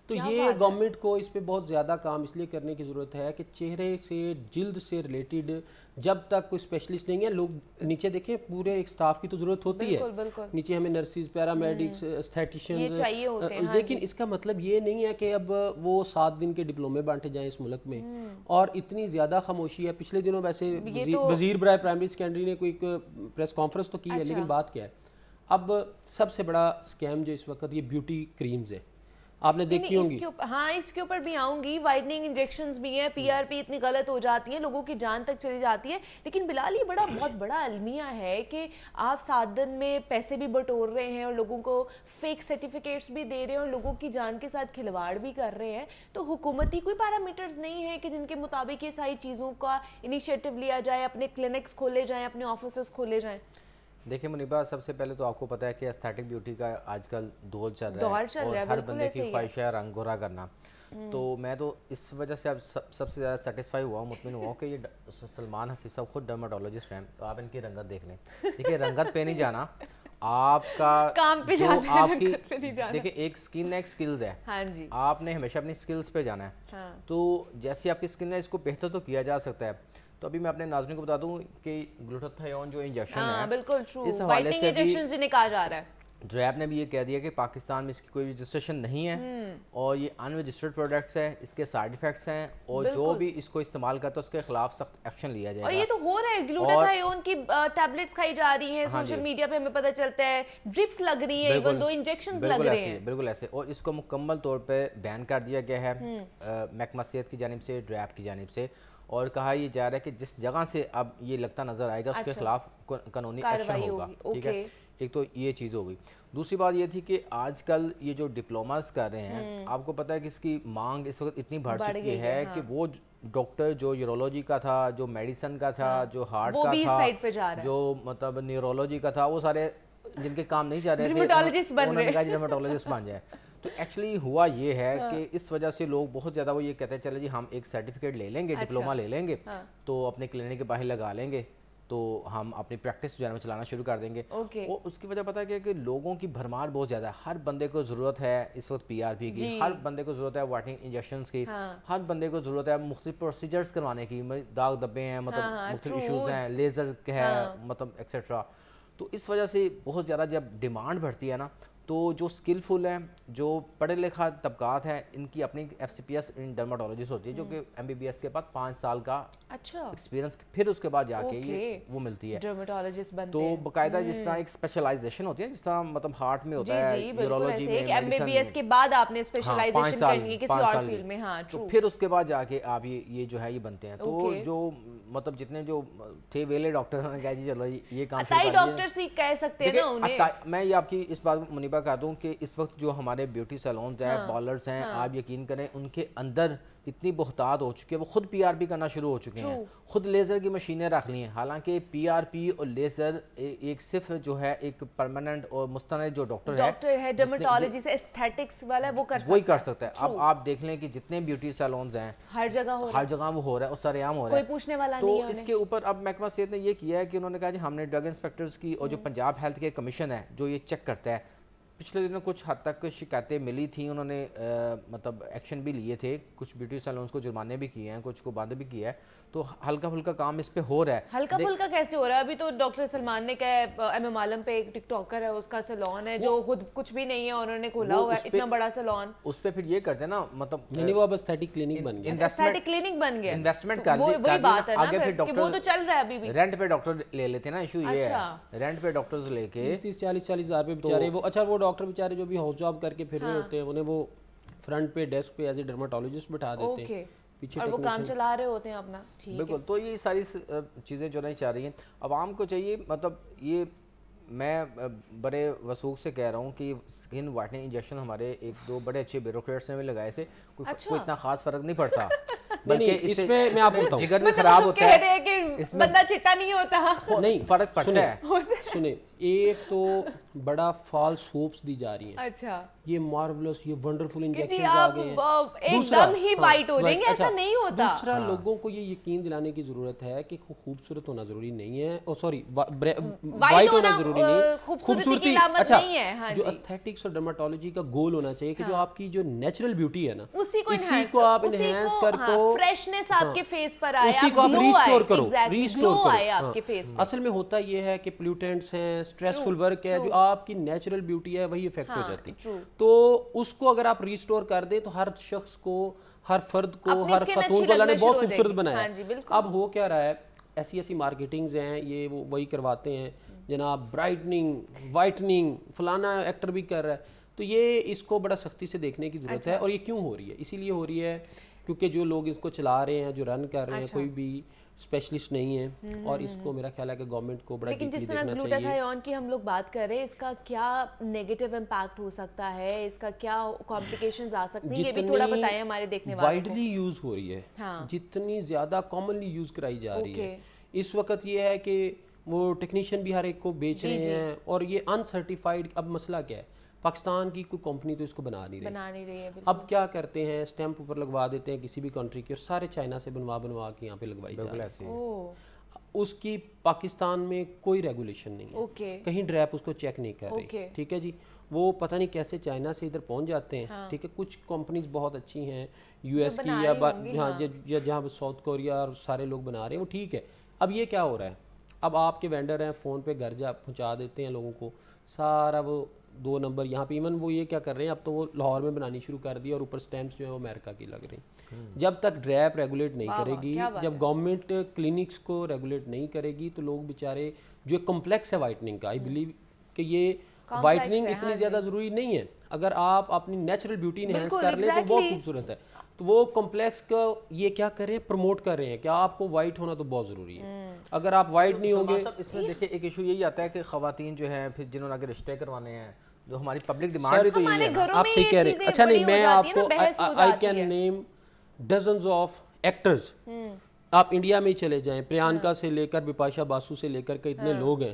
تو یہ گورنمنٹ کو اس پہ بہت زیادہ کام اس لیے کرنے کی ضرورت ہے کہ چہرے سے, جلد سے ریلیٹڈ جب تک کوئی اسپیشلسٹ نہیں ہے, لوگ نیچے دیکھیں پورے ایک سٹاف کی تو ضرورت ہوتی ہے. نیچے ہمیں نرسز, پیرامیڈکس, استھیٹیشینز, لیکن اس کا مطلب یہ نہیں ہے کہ اب وہ 7 دن کے ڈپلومے بانٹے جائیں اس ملک میں. اور اتنی زیادہ خاموشی ہے. پچھلے دنوں ویسے وزیر برائے پرائمری سیکنڈری نے کوئی پریس کانفرنس تو کی ہے, لیکن بات کیا ہے, اب سب سے بڑا اسکیم جو اس وقت یہ بیوٹی کریمز ہے, آپ نے دیکھی ہوں گی. ہاں, اس کے اوپر بھی آؤں گی. وائٹننگ انجیکشنز بھی ہیں, PRP اتنی غلط ہو جاتی ہیں, لوگوں کی جان تک چلی جاتی ہے. لیکن بلال یہ بہت بڑا المیہ ہے کہ آپ 7 دن میں پیسے بھی بٹور رہے ہیں اور لوگوں کو فیک سرٹیفکیٹس بھی دے رہے ہیں اور لوگوں کی جان کے ساتھ کھلواڑ بھی کر رہے ہیں. تو حکومتی کوئی پیرامیٹرز نہیں ہے کہ جن کے مطابق یہ ساری چیزوں کا انیشیٹو لیا جائے, اپنے کلینکس کھولے جائیں, اپنے آفیسز کھولے جائیں؟ دیکھیں منیبا, سب سے پہلے تو آپ کو پتہ ہے کہ ایستھیٹک بیوٹی کا آج کل دور چل رہا ہے اور ہر بندے کی خواہش ہے رنگ گورا کرنا. تو میں تو اس وجہ سے اب سب سے زیادہ سیٹسفائی ہوا ہوں, مطمئن ہوا ہوں کہ یہ سلمان حسیب صاحب خود ڈرماٹولوجسٹ ہیں, تو آپ ان کی رنگت دیکھ لیں. دیکھیے رنگت پہ نہیں جانا, آپ کا کام پہ جانا, آپ کی دیکھیں ایک سکن ہے, ایک سکلز ہے. آپ نے ہمیشہ اپنی سکلز پہ جانا ہے. تو جیسی آپ کی سکن ہے اس کو بہتر تو کیا جا سکتا ہے. تو ابھی میں اپنے ناظرین کو بتا دوں کہ گلوٹاتھیون جو انجیکشن ہے بالکل اس حوالے سے انجیکشن سے کہا جا رہا ہے، ڈریپ نے بھی یہ کہہ دیا کہ پاکستان میں اس کی کوئی رجسٹریشن نہیں ہے اور یہ ان رجسٹرڈ پروڈکٹس ہے، اس کے سائیڈ ایفیکٹس ہیں اور جو بھی اس کو استعمال کرتا ہے اس کے خلاف سخت ایکشن لیا جائے گا. اور یہ تو ہو رہا ہے، گلوٹاتھیون کی ٹیبلٹس کھائی جا رہی ہیں، سوشل میڈیا پہ ہمیں پتہ چلتا ہے ڈرپس لگ رہی ہیں، ایون دو انجیکشنز لگ رہے ہیں. بالکل ایسے، اور اس کو مکمل طور پہ بین کر دیا گیا ہے محکمہ صحت کی جانب سے، ڈریپ کی جانب سے، اور کہا یہ جا رہا ہے کہ جس جگہ سے اب یہ لگتا نظر آئے گا اس کے خلاف قانونی ایکشن ہوگا. ٹھیک ہے، ایک تو یہ چیز ہو گئی. دوسری بات یہ تھی کہ آج کل یہ جو ڈپلوماز کر رہے ہیں، آپ کو پتہ ہے کہ اس کی مانگ اس وقت اتنی بڑھ چکی ہے کہ وہ ڈاکٹر جو یورولوجی کا تھا، جو میڈیسن کا تھا، جو ہارٹ کا تھا، جو مطلب نیورولوجی کا تھا، وہ سارے جن کے کام نہیں چل رہے تھے انہوں نے کہا ڈرمیٹولوجسٹ بن جائے. تو ایکچولی ہوا یہ ہے کہ اس وجہ سے لوگ بہت زیادہ وہ یہ کہتے ہیں چلے جی ہم ایک سرٹیفکیٹ لے لیں گے، ڈپلوما لے لیں گے، تو اپنے کلینک کے باہر لگا لیں گے، تو ہم اپنی پریکٹس جو ہے چلانا شروع کر دیں گے. اور اس کی وجہ پتہ ہے کہ لوگوں کی بھرمار بہت زیادہ ہے. ہر بندے کو ضرورت ہے اس وقت پی آر پی کی، ہر بندے کو ضرورت ہے وائٹنگ انجیکشنز کی، ہر بندے کو ضرورت ہے مختلف پروسیجرز کروانے کی، داغ دبے ہیں، مطلب مختلف ایشوز ہیں، لیزر ہے، مطلب ایکسیٹرا. تو اس وجہ سے بہت زیادہ جب ڈیمانڈ بڑھتی ہے نا، تو جو سکلفل ہیں، جو پڑھے لکھا طبقات ہیں، ان کی اپنی ایف سی پی ایس ان ڈرماٹولوجسٹ ہوتی ہے جو کہ ایم بی بی ایس کے بعد 5 سال کا ایکسپیرینس، پھر اس کے بعد جا کے یہ وہ ملتی ہے ڈرماٹولوجسٹ بنتے. تو باقاعدہ جس طرح ایک اسپیشلائزیشن ہوتی ہے، جس طرح مطلب ہارٹ میں ہوتا ہے، یورولوجی میں، ایم بی بی ایس کے بعد آپ نے اسپیشلائزیشن کرنی ہے کسی اور فیلڈ میں، ہاں تو پھر اس کے بعد جا کے آپ یہ جو ہے یہ بنتے ہیں. تو جو مطلب جتنے جو تھے ویلے ڈاکٹر ہیں کہا جی چلو یہ کام شروع کر ڈاکٹرز ہی کہہ سکتے ہیں نا انہیں. میں یہ آپ کی اس بات منیبہ کہہ دوں کہ اس وقت جو ہمارے بیوٹی سیلونز ہیں، پارلرز ہیں، آپ یقین کریں ان کے اندر اتنی بہتات ہو چکی ہے، وہ خود پی آر پی کرنا شروع ہو چکے ہیں، خود لیزر کی مشینیں رکھ لی ہیں. حالانکہ پی آر پی اور لیزر ایک صرف جو ہے ایک پرماننٹ اور مستند جو ڈاکٹر ہے ڈرمیٹولوجی سے ایستھیٹکس والا وہ وہی کر سکتا ہے. اب آپ دیکھ لیں کہ جتنے بیوٹی سیلونز ہیں ہر جگہ وہ ہو رہا ہے اور سارے عام ہو رہا ہے، کوئی پوچھنے والا نہیں ہے. تو اس کے اوپر اب محکمہ صحت نے یہ کیا ہے کہ انہوں نے کہا جی ہم نے ڈرگ انسپیکٹرز کی اور جو پنجاب ہیلتھ کیئر کمیشن ہے جو یہ چیک کرتا ہے، پچھلے دنوں کچھ حد تک شکایتیں ملی تھیں، انہوں نے مطلب ایکشن بھی لیے تھے، کچھ بیوٹی سیلونز کو جرمانے بھی کیے ہیں، کچھ کو بند بھی کیا ہے. تو ہلکا پھلکا کام اس پہ ہو رہا ہے. ہلکا پھلکا کیسے ہو رہا ہے؟ ابھی تو ڈاکٹر سلمان نے کہا ایم ایم عالم پہ ایک ٹک ٹاکر ہے، اس کا سیلون ہے جو خود کچھ بھی نہیں ہے، انہوں نے کھولا ہوا ہے اتنا بڑا سیلون. اس پہ پھر یہ کرتے ہیں نا مطلب یعنی وہ اب ایستھیٹک کلینک بن گیا، ایستھیٹک کلینک بن گیا، انویسٹمنٹ کر وہی بات ہے نا کہ وہ تو چل رہا ہے ابھی بھی. رینٹ پہ ڈاکٹر لے لیتے ہیں نا، ایشو یہ ہے رینٹ پہ ڈاکٹرز لے کے 30-40 ہزار پہ بیچارے وہ. اچھا وہ ڈاکٹر بیچارے جو بھی ہاؤس جاب کر کے پھر رہے ہوتے ہیں، انہیں وہ فرنٹ پہ ڈیسک پہ ایز اے ڈرماٹولوجسٹ بٹھا دیتے ہیں، پیچھے اور وہ کام چلا رہے ہوتے ہیں اپنا. بالکل. تو یہ ساری چیزیں جو نہیں چاہ رہی ہیں عوام کو چاہیے، مطلب یہ میں بڑے وثوق سے کہہ رہا ہوں کہ اسکن وائٹننگ انجیکشن ہمارے ایک دو بڑے اچھے بیوروکریٹس نے بھی لگائے تھے، کوئی اتنا خاص فرق نہیں پڑتا، بلکہ اس میں میں آپ کو بتاؤں جگر بھی خراب ہوتا ہے، اس میں بندہ چٹا نہیں ہوتا، نہیں فرق پڑتا ہے. سنیں، ایک تو بڑا فالس ہوپس دی جا رہی ہیں، اچھا یہ مارولس، یہ ونڈرفل انجیکشنز آ گئے ہیں، ایک دم ہی وائٹ ہو جائیں گے، ایسا نہیں ہوتا. دوسرا لوگوں کو یہ یقین دلانے کی ضرورت ہے کہ خوبصورت ہونا ضروری نہیں ہے، اور سوری وائٹ ہونا ضروری نہیں، خوبصورتی اچھا جو ایستھیٹکس اور ڈرماٹولوجی کا گول ہونا چاہیے کہ جو آپ کی جو نیچرل بیوٹی ہے نا اسی کو آپ انہینس کر کو فریشنس آپ کے فیس پر آیا، اسی کو آپ ریسٹور کرو، آپ کے فیس پر. اصل میں ہوتا یہ ہے کہ پلیوٹینٹس ہیں، اسٹریسفل ورک ہے، جو آپ کی نیچرل بیوٹی ہے وہی افیکٹ ہو جاتی ہے. تو اس کو اگر آپ ریسٹور کر دیں تو ہر شخص کو، ہر فرد کو، ہر خاتون کو اللہ نے بہت خوبصورت بنایا ہے. اب ہو کیا رہا ہے، ایسی مارکیٹنگز ہیں، یہ وہی کرواتے ہیں جناب، برائٹننگ، وائٹننگ، فلانا ایکٹر بھی کر رہا ہے. تو یہ اس کو بڑا سختی سے دیکھنے کی ضرورت ہے. اور یہ کیوں ہو رہی ہے؟ اسی لیے ہو رہی ہے کیونکہ جو لوگ اس کو چلا رہے ہیں، جو رن کر رہے ہیں، کوئی بھی اسپیشلسٹ نہیں ہے، اور اس کو میرا خیال ہے کہ گورنمنٹ کو بڑا لیکن جس طرح گلوٹاتھیون کی ہم لوگ بات کر رہے ہیں، اس کا کیا نیگیٹو امپیکٹ ہو سکتا ہے، اس کا کیا کمپلیکیشنز آ سکتی ہیں، یہ بھی تھوڑا بتائیں ہمارے دیکھنے والوں کو. وائڈلی یوز ہو رہی ہے، جتنی زیادہ کامنلی یوز کرائی جا رہی ہے. اس وقت یہ ہے کہ وہ ٹیکنیشین بھی ہر ایک کو بیچ رہے ہیں، اور یہ انسرٹیفائڈ. اب مسئلہ کیا ہے، پاکستان کی کوئی کمپنی تو اس کو بنا نہیں رہی ہے. اب کیا کرتے ہیں، اسٹیمپ اوپر لگوا دیتے ہیں کسی بھی کنٹری کی، اور سارے چائنا سے بنوا کے یہاں پہ لگوائی جا رہی ہے. اس کی پاکستان میں کوئی ریگولیشن نہیں ہے, کہیں ڈریپ اس کو چیک نہیں کر رہی, ٹھیک ہے جی. وہ پتہ نہیں کیسے چائنا سے ادھر پہنچ جاتے ہیں, ٹھیک ہے. کچھ کمپنیز بہت اچھی ہیں یو ایس کی یا جہاں ساؤتھ کوریا اور سارے لوگ بنا رہے ہیں, وہ ٹھیک ہے. اب یہ کیا ہو رہا ہے, اب آپ کے وینڈر ہیں فون پہ گھر جا پہنچا دیتے ہیں لوگوں کو سارا وہ 2 نمبر یہاں پہ. ایون وہ یہ کیا کر رہے ہیں, اب تو وہ لاہور میں بنانی شروع کر دی اور اوپر سٹیمپس جو ہیں وہ امریکہ کی لگ رہی ہیں. جب تک ڈریپ ریگولیٹ نہیں کرے گی, جب گورنمنٹ کلینکس کو ریگولیٹ نہیں کرے گی, تو لوگ بیچارے جو کمپلیکس ہے وائٹننگ کا, آئی بلیو کہ یہ وائٹننگ اتنی زیادہ ضروری نہیں ہے. اگر آپ اپنی نیچرل بیوٹی انہینس کر لیں تو بہت خوبصورت ہے. تو وہ کمپلیکس کا یہ کیا کر رہے ہیں, پروموٹ کر رہے ہیں کہ آپ کو وائٹ ہونا تو بہت ضروری ہے. اگر آپ وائٹ نہیں ہوں گے, اس میں دیکھیں ایک ایشو یہی آتا ہے کہ خواتین جو ہیں پھر جنہوں نے اگر رشتے کروانے ہیں, جو ہماری پبلک ڈیمانڈ بھی تو یہی ہے. آپ صحیح کہہ رہے ہیں. اچھا نہیں, میں آپ کو I can name dozens of actors. آپ انڈیا میں ہی چلے جائیں, پریانکا سے لے کر بپاشا باسو سے لے کر کے اتنے لوگ ہیں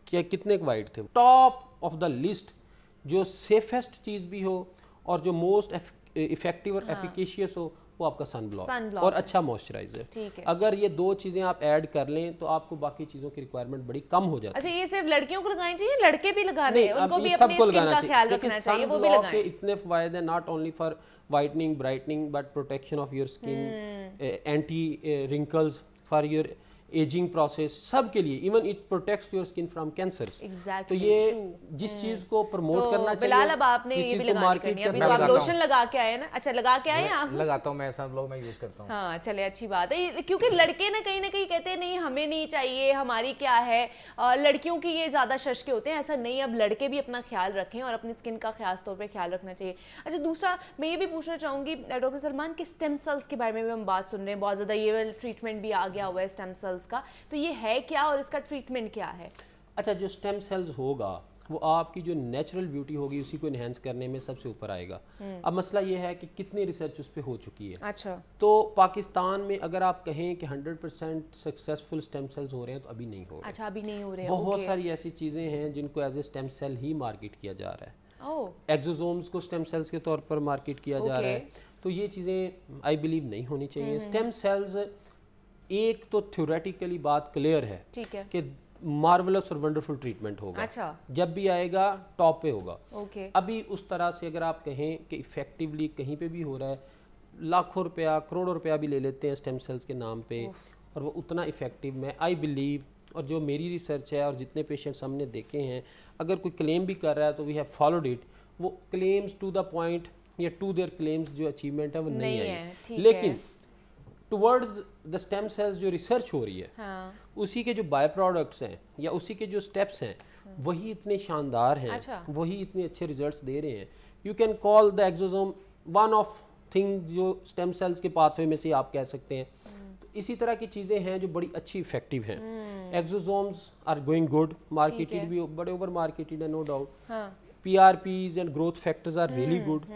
کہ کتنے وائٹ تھے. ٹاپ آف دا لسٹ جو سیفسٹ چیز بھی ہو اور جو موسٹ افیکٹو اور ایفیکیشیس ہو, وہ آپ کا سن بلاک اور اچھا موئسچرائزر. اگر یہ 2 چیزیں آپ ایڈ کر لیں تو آپ کو باقی چیزوں کی ریکوائرمنٹ بڑی کم ہو جاتی ہے. اچھا, یہ صرف لڑکیوں کو لگانی چاہیے, لڑکے بھی لگانے ہیں, ان کو بھی اپنی اسکن کا خیال رکھنا چاہیے, وہ بھی لگائیں. اتنے فوائد ہیں, not only for whitening brightening but protection of your skin, anti wrinkles, for your ageing process, سب کے لیے. Even it protects your skin from cancers. تو یہ جس چیز کو پروموٹ کرنا چاہیے. بلال, اب آپ نے یہ بھی لگانی کرنی ہے, ابھی تو آپ لوشن لگا کے آئے نا. اچھا, لگا کے آئے ہیں آپ؟ لگاتا ہوں میں, سن بلاک میں یوز کرتا ہوں. ہاں چلے, اچھی بات ہے, کیونکہ لڑکے نا کہیں کہتے ہیں نہیں ہمیں نہیں چاہیے, ہماری کیا ہے, لڑکیوں کی یہ زیادہ ششکے ہوتے ہیں. ایسا نہیں, اب لڑکے بھی اپنا خیال رکھیں اور اپنی اسکن کا خاص طور پہ خیال رکھنا چاہیے. اچھا, دوسرا میں یہ بھی پوچھنا چاہوں گی ڈاکٹر سلمان کہ اسٹیم سیلس کے بارے میں بھی ہم بات سن رہے ہیں, بہت زیادہ یہ ٹریٹمنٹ بھی آ گیا ہوا ہے اسٹیم سیلس کا, تو یہ ہے کیا اور اس کا ٹریٹمنٹ کیا ہے؟ اچھا, جو اسٹیم سیلز ہوگا وہ آپ کی جو نیچرل بیوٹی ہوگی اسی کو انہینس کرنے میں سب سے اوپر آئے گا. اب مسئلہ یہ ہے کہ کتنی ریسرچ اس پہ ہو چکی ہے. اچھا, تو پاکستان میں اگر آپ کہیں کہ 100% سکسیسفل اسٹیم سیلز ہو رہے ہیں تو ابھی نہیں ہو رہے. اچھا, ابھی نہیں ہو رہے. بہت ساری ایسی چیزیں ہیں جن کو ایز اے اسٹیم سیل ہی مارکیٹ کیا جا رہا ہے. ایگزوزومز کو اسٹیم سیلز کے طور پر مارکیٹ کیا جا رہا ہے. تو یہ چیزیں آئی بلیو نہیں ہونی چاہیے. اسٹیم سیلز ایک تو تھیوریٹیکلی بات کلیئر ہے کہ مارولس اور ونڈرفل ٹریٹمنٹ ہوگا. جب بھی آئے گا ٹاپ پہ ہوگا. ابھی اس طرح سے اگر آپ کہیں کہ افیکٹولی کہیں پہ بھی ہو رہا ہے, لاکھوں روپیہ کروڑوں روپیہ بھی لے لیتے ہیں اسٹیم سیلز کے نام پہ, اور وہ اتنا افیکٹو میں آئی بلیو, اور جو میری ریسرچ ہے اور جتنے پیشنٹس ہم نے دیکھے ہیں, اگر کوئی کلیم بھی کر رہا ہے تو وی ہیو فالوڈ اٹ. وہ کلیمز ٹو دا پوائنٹ یا ٹو دیئر کلیمز جو اچیومنٹ ہے وہ نہیں آئی. لیکن ٹورڈز دا اسٹیم سیلز جو ریسرچ ہو رہی ہے, اسی کے جو بائی پروڈکٹس ہیں یا اسی کے جو سٹیپس ہیں وہی اتنے شاندار ہیں, وہی اتنے اچھے ریزلٹس دے رہے ہیں. You can call the exosome one of thing جو اسٹیم سیلز کے پاتھ وے میں سے آپ کہہ سکتے ہیں. اسی طرح کی چیزیں ہیں جو بڑی اچھی افیکٹو ہیں. Exosomes are going good, marketed بھی بڑے اوور مارکیٹڈ ہے, no doubt. P R Ps and growth factors are really good,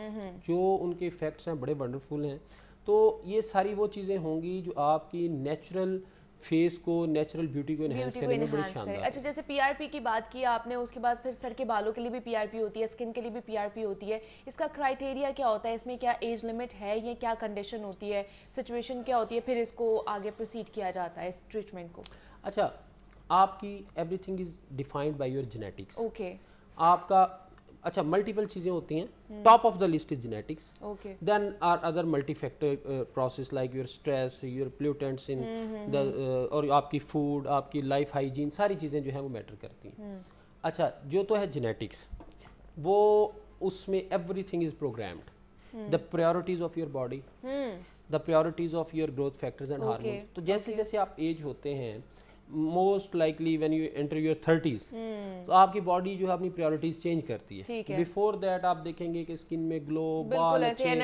جو ان کے افیکٹس ہیں بڑے ونڈرفل ہیں. تو یہ ساری وہ چیزیں ہوں گی جو آپ کی نیچرل فیس کو, نیچرل بیوٹی کو انہینس کرنے میں بڑی شاندار. اچھا, جیسے پی آر پی کی بات کی آپ نے, اس کے بعد پھر سر کے بالوں کے لیے بھی پی آر پی ہوتی ہے, اسکن کے لیے بھی پی آر پی ہوتی ہے. اس کا کرائٹیریا کیا ہوتا ہے, اس میں کیا ایج لمٹ ہے, یہ کیا کنڈیشن ہوتی ہے, سچویشن کیا ہوتی ہے, پھر اس کو آگے پروسیڈ کیا جاتا ہے اس ٹریٹمنٹ کو؟ اچھا, آپ کی everything is defined by your genetics. آپ کا اچھا ملٹیپل چیزیں ہوتی ہیں. Top of the list is genetics, then are other multi factor process like your stress, your pollutants in the, اور آپ کی فوڈ, آپ کی لائف ہائیجین, ساری چیزیں جو ہیں وہ میٹر کرتی ہیں. اچھا, جو تو ہے جینیٹکس, وہ اس میں every thing is programmed. The priorities of your body, the priorities of your growth factors and hormones. تو جیسے جیسے آپ ایج ہوتے ہیں, most likely when you enter your 30s, تو آپ کی باڈی جو ہے اپنی پریورٹیز چینج کرتی ہے. بیفور دیٹ آپ دیکھیں گے کہ اسکن میں گلو, بال, شائن,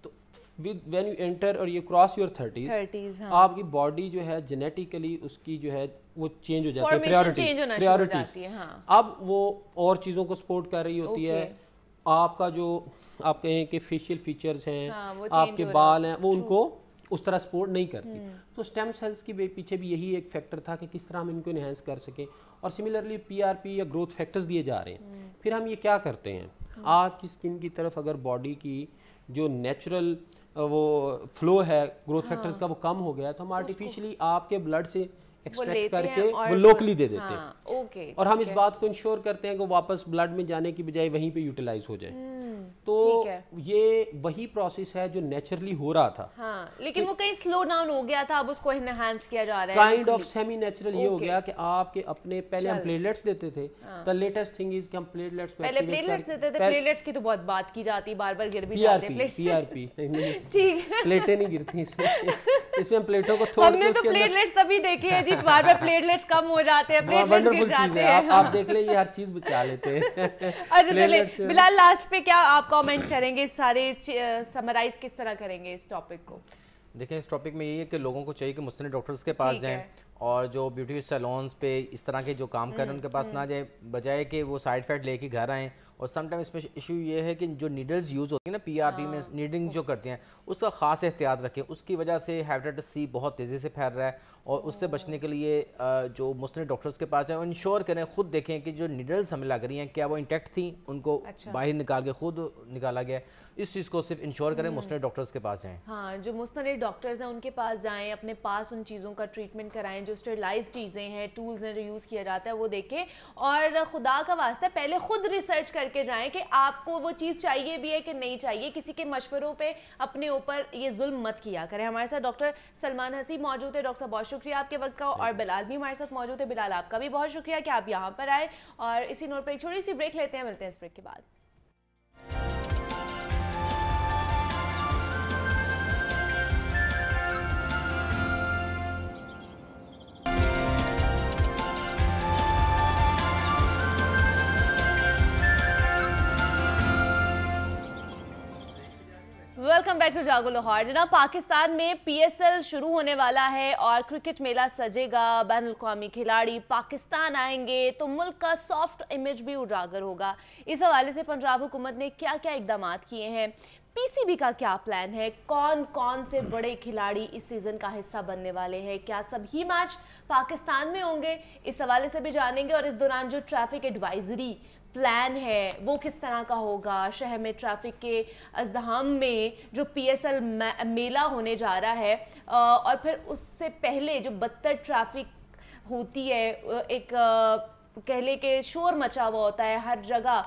تو وین یو انٹر اور یہ کراس یور 30s, آپ کی باڈی جو ہے جینیٹیکلی اس کی جو ہے وہ چینج ہو جاتی ہے, پریورٹیز. اب وہ اور چیزوں کو سپورٹ کر رہی ہوتی ہے. آپ کا جو آپ کہیں کہ فیشیل فیچرز ہیں, آپ کے بال ہیں, وہ ان کو اس طرح سپورٹ نہیں کرتی. تو اسٹیم سیلز کے پیچھے بھی یہی ایک فیکٹر تھا کہ کس طرح ہم ان کو انہینس کر سکیں. اور سملرلی پی آر پی یا گروتھ فیکٹرز دیے جا رہے ہیں. پھر ہم یہ کیا کرتے ہیں, آپ کی اسکن کی طرف اگر باڈی کی جو نیچرل وہ فلو ہے گروتھ فیکٹرز کا وہ کم ہو گیا تو ہم آرٹیفیشلی آپ کے بلڈ سے ایکسٹریکٹ کر کے وہ لوکلی دے دیتے ہیں اور ہم اس بات کو انشور کرتے ہیں کہ واپس بلڈ میں جانے کی بجائے وہیں پہ یوٹیلائز ہو جائے. تو یہ وہی پروسیس ہے جو نیچرلی ہو رہا تھا, لیکن وہ کہیں سلو ڈاؤن ہو گیا تھا, اب اس کو انہانس کیا جا رہا ہے. کائنڈ آف سیمی نیچرل یہ ہو گیا کہ آپ کے اپنے پہلے ہم پلیٹلیٹس دیتے تھے. دا لیٹسٹ تھنگ از کہ ہم پلیٹلیٹس پہلے پلیٹلیٹس دیتے تھے. پلیٹلیٹس کی تو بہت بات کی جاتی, بار بار گر بھی جاتے ہیں. پی آر پی پلیٹیں نہیں گرتی اس میں ہم پلیٹوں کو تھوڑ کے. ہم نے تو پلیٹلیٹس تبھی دیکھے ہیں جی, بار بار پلیٹلیٹس کم ہو جاتے ہیں, پلیٹلیٹس گر جاتے ہیں. آپ دیکھ لیں یہ ہر چیز بچا لیتے ہیں. اچھا چلیں بلال, لاسٹ پہ کیا آپ کامنٹ کریں گے, سارے سمرائز کس طرح کریں گے اس ٹاپک کو؟ دیکھیں اس ٹاپک میں یہ ہے کہ لوگوں کو چاہیے کہ مستند ڈاکٹرز کے پاس جائیں اور جو بیوٹی سیلونز پہ اس طرح کے جو کام کر رہے ہیں ان کے پاس نہ جائیں, بجائے کہ وہ سائڈ افیکٹ لے کے گھر آئیں. اور سم ٹائم اس میں ایشو یہ ہے کہ جو نیڈلز یوز ہوتی ہیں نا پی آر پی میں نیڈنگ جو کرتے ہیں اس کا خاص احتیاط رکھیں. اس کی وجہ سے ہیپیٹائٹس سی بہت تیزی سے پھیل رہا ہے اور اس سے بچنے کے لیے جو مستند ڈاکٹرز کے پاس جائیں اور انشور کریں, خود دیکھیں کہ جو نیڈلز ہمیں لگ رہی ہیں کیا وہ انٹیکٹ تھیں, ان کو باہر نکال کے خود نکالا گیا. اس چیز کو صرف انشور کریں, مستند ڈاکٹرز کے پاس جائیں. ہاں, جو مستند ڈاکٹرز ہیں ان کے پاس جائیں, اپنے پاس ان چیزوں کا ٹریٹمنٹ کرائیں, جو اسٹرلائزڈ چیزیں ہیں, ٹولز ہیں جو یوز کیا جاتا ہے وہ دیکھیں. اور خدا کا واسطہ پہلے خود ریسرچ کر کے جائیں کہ آپ کو وہ چیز چاہیے بھی ہے کہ نہیں چاہیے. کسی کے مشوروں پہ اپنے اوپر یہ ظلم مت کیا کریں. ہمارے ساتھ ڈاکٹر سلمان حسیب موجود ہے. ڈاکٹر صاحب بہت شکریہ آپ کے وقت کا, اور بلال بھی ہمارے ساتھ موجود ہے. بلال آپ کا بھی بہت شکریہ کہ آپ یہاں پر آئے. اور اسی نوٹ پر ایک چھوٹی سی بریک لیتے ہیں, ملتے ہیں اس بریک کے بعد. Welcome back to Jaago Lahore. جناب, پاکستان میں پی ایس ایل شروع ہونے والا ہے اور کرکٹ میلہ سجے گا. بین الاقوامی کھلاڑی پاکستان آئیں گے تو ملک کا سافٹ امیج بھی اجاگر ہوگا. اس حوالے سے پنجاب حکومت نے کیا کیا اقدامات کیے ہیں, پی سی بی کا کیا پلان ہے, کون کون سے بڑے کھلاڑی اس سیزن کا حصہ بننے والے ہیں, کیا سب ہی میچ پاکستان میں ہوں گے, اس حوالے سے بھی جانیں گے. اور اس دوران جو ٹریفک ایڈوائزری پلان ہے وہ کس طرح کا ہوگا, شہر میں ٹریفک کے ازدحام میں جو پی ایس ایل میلہ ہونے جا رہا ہے, اور پھر اس سے پہلے جو بدتر ٹریفک ہوتی ہے, ایک کہہ لے کہ شور مچا ہوا ہوتا ہے ہر جگہ.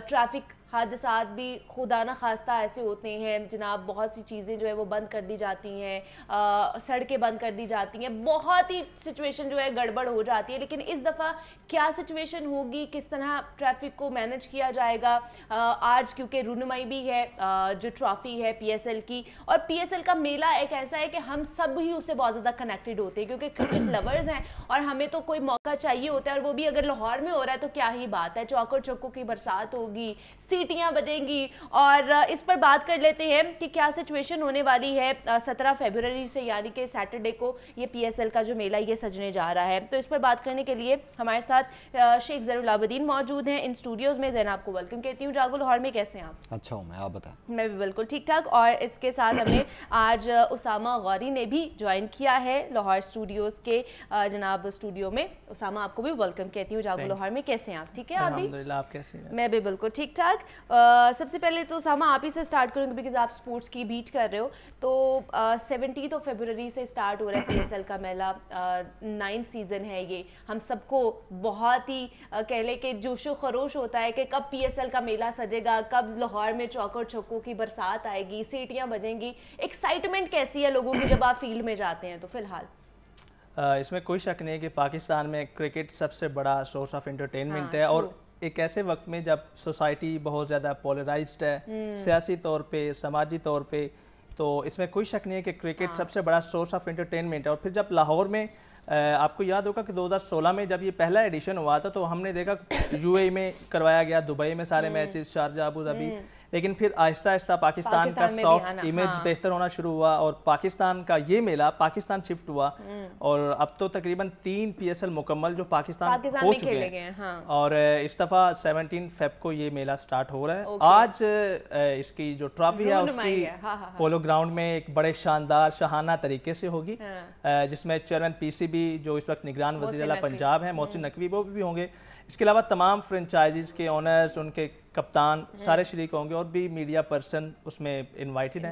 ٹریفک حادثات بھی خدا نہ خواستہ ایسے ہوتے ہیں جناب, بہت سی چیزیں جو ہے وہ بند کر دی جاتی ہیں, سڑکیں بند کر دی جاتی ہیں, بہت ہی سچویشن جو ہے گڑبڑ ہو جاتی ہے. لیکن اس دفعہ کیا سچویشن ہوگی, کس طرح ٹریفک کو مینج کیا جائے گا. آج کیونکہ رونمائی بھی ہے جو ٹرافی ہے پی ایس ایل کی, اور پی ایس ایل کا میلہ ایک ایسا ہے کہ ہم سب ہی اس سے بہت زیادہ کنیکٹڈ ہوتے ہیں کیونکہ کرکٹ لورز ہیں اور ہمیں تو کوئی موقع چاہیے ہوتا ہے, اور وہ بھی اگر لاہور میں ہو رہا ہے تو کیا ہی بات ہے. چوکر چوکوں کی برسات ہوگی, سیٹیاں بجیں گی, اور اس پر بات کر لیتے ہیں کہ کیا سچویشن ہونے والی ہے 17 فیبروری سے, یعنی کہ سیٹرڈے کو یہ پی ایس ایل کا جو میلہ یہ سجنے جا رہا ہے. تو اس پر بات کرنے کے لیے ہمارے ساتھ شیخ ظہیر العابدین موجود ہیں ان اسٹوڈیوز میں. زینب کو ویلکم کہتی ہوں. جاگو لاہور میں کیسے ہیں آپ؟ اچھا ہوں میں, آپ بتائیں. میں بھی بالکل ٹھیک ٹھاک. اور اس کے ساتھ ہمیں آج اسامہ غوری نے بھی جوائن کیا ہے لاہور اسٹوڈیوز کے. جناب اسٹوڈیو میں اسامہ, آپ کو بھی ویلکم کہتی ہوں. جاگو لاہور میں کیسے ہیں آپ؟ ٹھیک ہے آپ بھی؟ الحمدللہ, آپ کیسے ہیں؟ میں بھی بالکل ٹھیک ٹھاک. سب سے پہلے تو اسامہ آپ ہی سے سٹارٹ کروں گی بیکاز آپ سپورٹس کی بیٹ کر رہے ہو. تو 17 فیبروری سے سٹارٹ ہو رہا ہے پی ایس ایل کا میلہ, 9th سیزن ہے یہ. ہم سب کو بہت ہی کہہ لے کہ جوش و خروش ہوتا ہے کہ کب پی ایس ایل کا میلہ سجے گا, کب لاہور میں چوکر چھکوں کی برسات آئے گی, سیٹیاں بجیں گی. ایکسائٹمنٹ کیسی ہے لوگوں کی جب آپ فیلڈ میں جاتے ہیں؟ تو فی الحال اس میں کوئی شک نہیں کہ پاکستان میں کرکٹ سب سے بڑا سورس آف انٹرٹینمنٹ ہے, اور ایک ایسے وقت میں جب سوسائٹی بہت زیادہ پولرائزڈ ہے سیاسی طور پہ, سماجی طور پہ, تو اس میں کوئی شک نہیں ہے کہ کرکٹ سب سے بڑا سورس آف انٹرٹینمنٹ ہے. اور پھر جب لاہور میں آپ کو یاد ہوگا کہ 2016 میں جب یہ پہلا ایڈیشن ہوا تھا تو ہم نے دیکھا یو اے میں کروایا گیا, دبئی میں سارے میچز, شارجہ, ابو ظبی, لیکن پھر آہستہ آہستہ پاکستان کا سافٹ امیج بہتر ہونا شروع ہوا اور پاکستان کا یہ میلہ پاکستان شفٹ ہوا, اور اب تو تقریباً 3 پی ایس ایل مکمل جو پاکستان ہو چکے ہیں. اور اس دفعہ 17 فیب کو یہ میلہ سٹارٹ ہو رہا ہے. آج اس کی جو ٹرافی ہے اس کی پولو گراؤنڈ میں ایک بڑے شاندار شاہانہ طریقے سے ہوگی, جس میں چیئرمین پی سی بی جو اس وقت نگران وزیر اعلیٰ پنجاب ہیں محسن نقوی وہ بھی ہوں گے. اس کے علاوہ تمام فرنچائزز کے اونرز, ان کے کپتان سارے شریک ہوں گے, اور بھی میڈیا پرسن اس میں انوائٹڈ ہیں.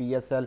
PSL